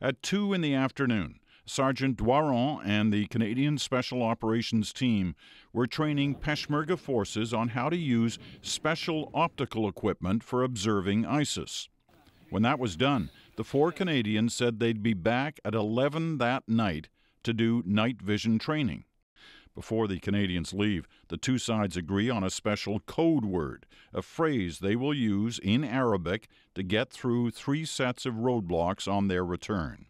At 2 in the afternoon, Sergeant Doiron and the Canadian Special Operations Team were training Peshmerga forces on how to use special optical equipment for observing ISIS. When that was done, the 4 Canadians said they'd be back at 11 that night to do night vision training. Before the Canadians leave, the two sides agree on a special code word, a phrase they will use in Arabic to get through 3 sets of roadblocks on their return.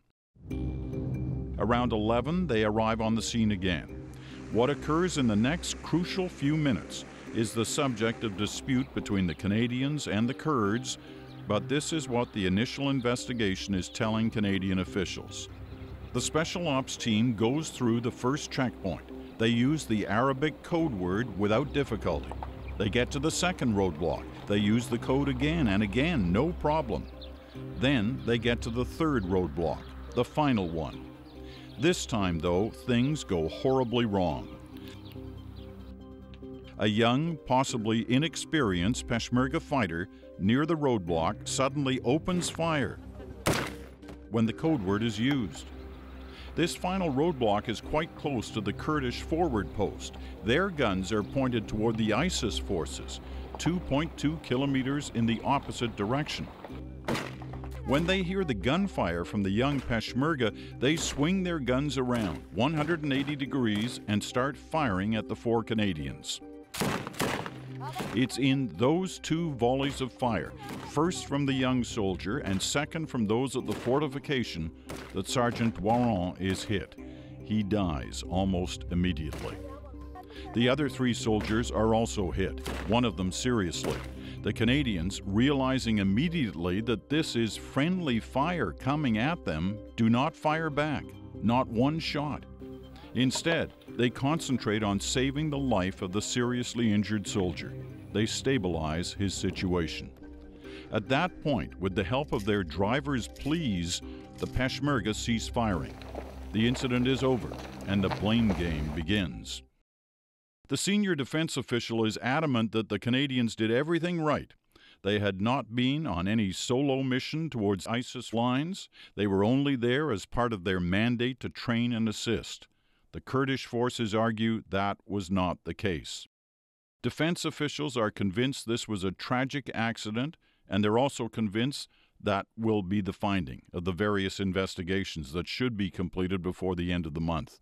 Around 11, they arrive on the scene again. What occurs in the next crucial few minutes is the subject of dispute between the Canadians and the Kurds, but this is what the initial investigation is telling Canadian officials. The Special Ops team goes through the first checkpoint. They use the Arabic code word without difficulty. They get to the second roadblock. They use the code again and again, no problem. Then they get to the third roadblock, the final one. This time, though, things go horribly wrong. A young, possibly inexperienced Peshmerga fighter near the roadblock suddenly opens fire when the code word is used. This final roadblock is quite close to the Kurdish forward post. Their guns are pointed toward the ISIS forces, 2.2 kilometers in the opposite direction. When they hear the gunfire from the young Peshmerga, they swing their guns around 180 degrees and start firing at the 4 Canadians. It's in those 2 volleys of fire, first from the young soldier and second from those at the fortification, that Sergeant Doiron is hit. He dies almost immediately. The other 3 soldiers are also hit, one of them seriously. The Canadians, realizing immediately that this is friendly fire coming at them, do not fire back, not one shot. Instead, they concentrate on saving the life of the seriously injured soldier. They stabilize his situation. At that point, with the help of their driver's pleas, the Peshmerga cease firing. The incident is over, and the blame game begins. The senior defense official is adamant that the Canadians did everything right. They had not been on any solo mission towards ISIS lines. They were only there as part of their mandate to train and assist. The Kurdish forces argue that was not the case. Defense officials are convinced this was a tragic accident, and they're also convinced that will be the finding of the various investigations that should be completed before the end of the month.